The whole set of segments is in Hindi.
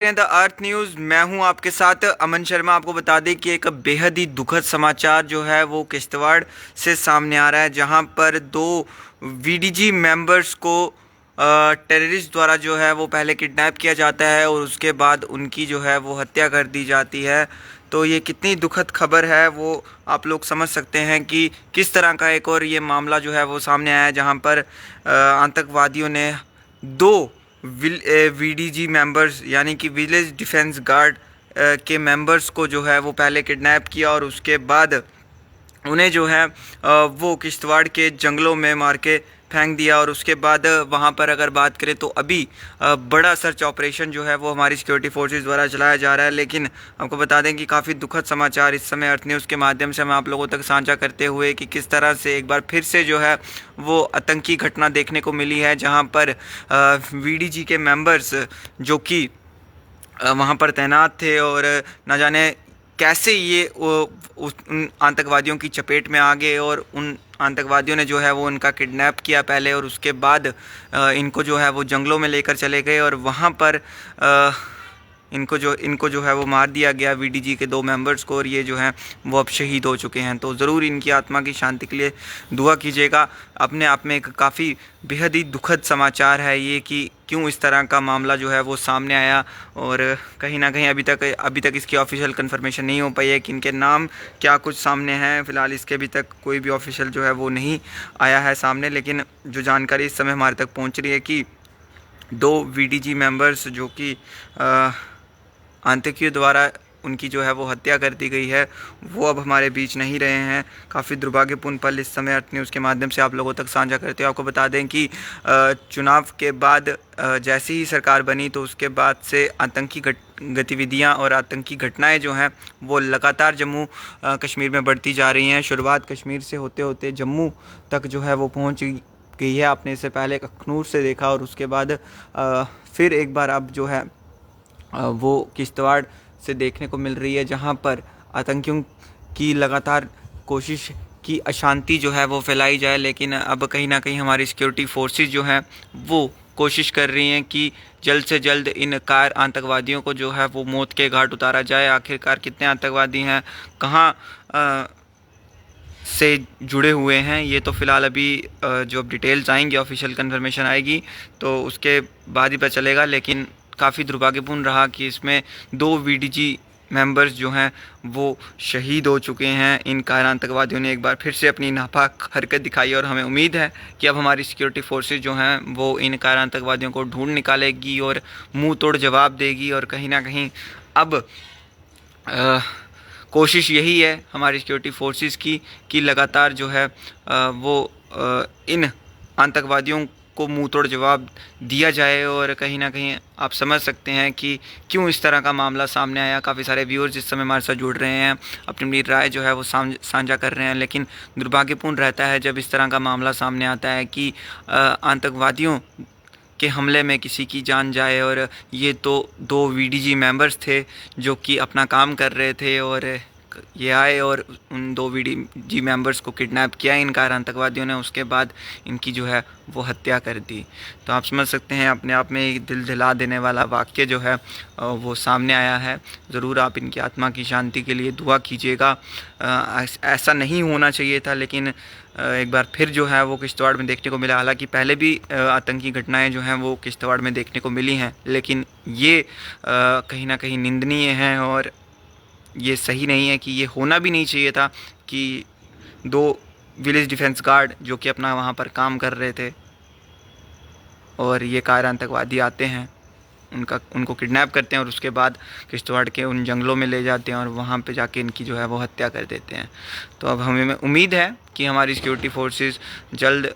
The earth news. मैं हूं आपके साथ अमन शर्मा। आपको बता दें कि एक बेहद ही दुखद समाचार जो है वो किश्तवाड़ से सामने आ रहा है, जहां पर दो वीडीजी मेंबर्स को टेररिस्ट द्वारा जो है वो पहले किडनैप किया जाता है और उसके बाद उनकी जो है वो हत्या कर दी जाती है। तो ये कितनी दुखद खबर है वो आप लोग समझ सकते हैं कि किस तरह का एक और ये मामला जो है वो सामने आया है, जहां पर आतंकवादियों ने दो वीडीजी मेंबर्स यानी कि विलेज डिफेंस गार्ड के मेंबर्स को जो है वो पहले किडनैप किया और उसके बाद उन्हें जो है वो किश्तवाड़ के जंगलों में मार के फेंक दिया। और उसके बाद वहाँ पर अगर बात करें तो अभी बड़ा सर्च ऑपरेशन जो है वो हमारी सिक्योरिटी फोर्सेस द्वारा चलाया जा रहा है। लेकिन आपको बता दें कि काफ़ी दुखद समाचार इस समय अर्थ न्यूज़ के माध्यम से हम आप लोगों तक साझा करते हुए कि किस तरह से एक बार फिर से जो है वो आतंकी घटना देखने को मिली है, जहाँ पर वीडीजी के मेंबर्स जो कि वहाँ पर तैनात थे और न जाने कैसे ये उन आतंकवादियों की चपेट में आ गए और उन आतंकवादियों ने जो है वो उनका किडनैप किया पहले और उसके बाद इनको जो है वो जंगलों में लेकर चले गए और वहाँ पर इनको जो है वो मार दिया गया, वीडीजी के दो मेंबर्स को, और ये जो हैं वो अब शहीद हो चुके हैं। तो ज़रूर इनकी आत्मा की शांति के लिए दुआ कीजिएगा। अपने आप में एक काफ़ी बेहद ही दुखद समाचार है ये कि क्यों इस तरह का मामला जो है वो सामने आया और कहीं ना कहीं अभी तक इसकी ऑफिशियल कंफर्मेशन नहीं हो पाई है कि इनके नाम क्या कुछ सामने हैं। फ़िलहाल इसके अभी तक कोई भी ऑफिशियल जो है वो नहीं आया है सामने, लेकिन जो जानकारी इस समय हमारे तक पहुंच रही है कि दो वीडीजी मेंबर्स जो कि आतंकियों द्वारा उनकी जो है वो हत्या कर दी गई है, वो अब हमारे बीच नहीं रहे हैं। काफ़ी दुर्भाग्यपूर्ण पल इस समय अर्थ न्यूज़ के माध्यम से आप लोगों तक साझा करते हैं। आपको बता दें कि चुनाव के बाद जैसे ही सरकार बनी तो उसके बाद से आतंकी गतिविधियां और आतंकी घटनाएं जो हैं वो लगातार जम्मू कश्मीर में बढ़ती जा रही हैं। शुरुआत कश्मीर से होते होते जम्मू तक जो है वो पहुँच गई है। आपने इससे पहले अखनूर से देखा और उसके बाद फिर एक बार अब जो है वो किश्तवाड़ से देखने को मिल रही है, जहां पर आतंकियों की लगातार कोशिश की अशांति जो है वो फैलाई जाए। लेकिन अब कहीं ना कहीं हमारी सिक्योरिटी फोर्सेस जो हैं वो कोशिश कर रही हैं कि जल्द से जल्द इन कार आतंकवादियों को जो है वो मौत के घाट उतारा जाए। आखिरकार कितने आतंकवादी हैं, कहाँ से जुड़े हुए हैं, ये तो फ़िलहाल अभी जो डिटेल्स आएंगी, ऑफिशियल कंफर्मेशन आएगी तो उसके बाद ही पता चलेगा। लेकिन काफ़ी दुर्भाग्यपूर्ण रहा कि इसमें दो वीडीजी मेंबर्स जो हैं वो शहीद हो चुके हैं। इन कार आतंकवादियों ने एक बार फिर से अपनी नापाक हरकत दिखाई और हमें उम्मीद है कि अब हमारी सिक्योरिटी फोर्सेस जो हैं वो इन कार आतंकवादियों को ढूंढ निकालेगी और मुंह तोड़ जवाब देगी। और कहीं ना कहीं अब कोशिश यही है हमारी सिक्योरिटी फोर्सेस की कि लगातार जो है इन आतंकवादियों को मुंह तोड़ जवाब दिया जाए। और कहीं ना कहीं आप समझ सकते हैं कि क्यों इस तरह का मामला सामने आया। काफ़ी सारे व्यूअर्स इस समय हमारे साथ जुड़ रहे हैं, अपनी अपनी राय जो है वो साझा कर रहे हैं। लेकिन दुर्भाग्यपूर्ण रहता है जब इस तरह का मामला सामने आता है कि आतंकवादियों के हमले में किसी की जान जाए। और ये तो दो वीडीजी मेंबर्स थे जो कि अपना काम कर रहे थे और ये आए और उन दो वीडीजी मेंबर्स को किडनैप किया इन कार आतंकवादियों ने, उसके बाद इनकी जो है वो हत्या कर दी। तो आप समझ सकते हैं अपने आप में एक दिल दिला देने वाला वाक्य जो है वो सामने आया है। ज़रूर आप इनकी आत्मा की शांति के लिए दुआ कीजिएगा। ऐसा नहीं होना चाहिए था, लेकिन एक बार फिर जो है वो किश्तवाड़ में देखने को मिला। हालांकि पहले भी आतंकी घटनाएं जो हैं वो किश्तवाड़ में देखने को मिली हैं, लेकिन ये कहीं ना कहीं निंदनीय हैं और ये सही नहीं है कि ये होना भी नहीं चाहिए था कि दो विलेज डिफेंस गार्ड जो कि अपना वहाँ पर काम कर रहे थे और ये कार आतंकवादी आते हैं, उनको किडनैप करते हैं और उसके बाद किश्तवाड़ के उन जंगलों में ले जाते हैं और वहाँ पे जाके इनकी जो है वो हत्या कर देते हैं। तो अब हमें उम्मीद है कि हमारी सिक्योरिटी फोर्सेस जल्द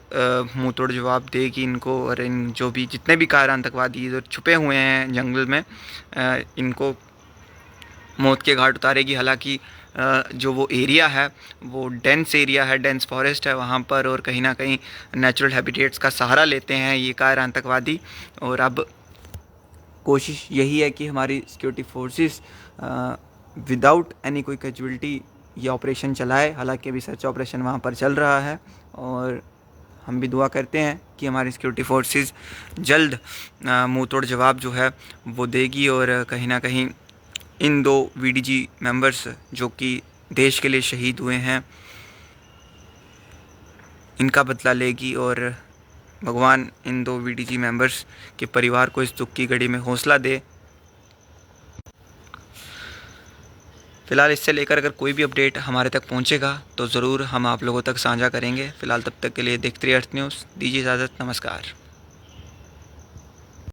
मुंह तोड़ जवाब देगी इनको, और इन जो भी जितने भी कार आतंकवादी जो छुपे हुए हैं जंगल में इनको मौत के घाट उतारेगी। हालांकि जो वो एरिया है वो डेंस एरिया है, डेंस फॉरेस्ट है वहाँ पर, और कहीं ना कहीं नेचुरल हैबिटेट्स का सहारा लेते हैं ये कार आतंकवादी। और अब कोशिश यही है कि हमारी सिक्योरिटी फोर्सेस विदाउट एनी कोई कैजुअल्टी ये ऑपरेशन चलाए। हालांकि अभी सर्च ऑपरेशन वहाँ पर चल रहा है और हम भी दुआ करते हैं कि हमारी सिक्योरिटी फोर्सेस जल्द मुंह तोड़ जवाब जो है वो देगी और कहीं ना कहीं इन 2 VDG मेंबर्स जो कि देश के लिए शहीद हुए हैं इनका बदला लेगी और भगवान इन 2 VDG मेंबर्स के परिवार को इस दुख की घड़ी में हौसला दे। फ़िलहाल इससे लेकर अगर कोई भी अपडेट हमारे तक पहुंचेगा तो ज़रूर हम आप लोगों तक साझा करेंगे। फ़िलहाल तब तक के लिए देखते रहिए अर्थ न्यूज़। दीजिए इजाज़त। नमस्कार।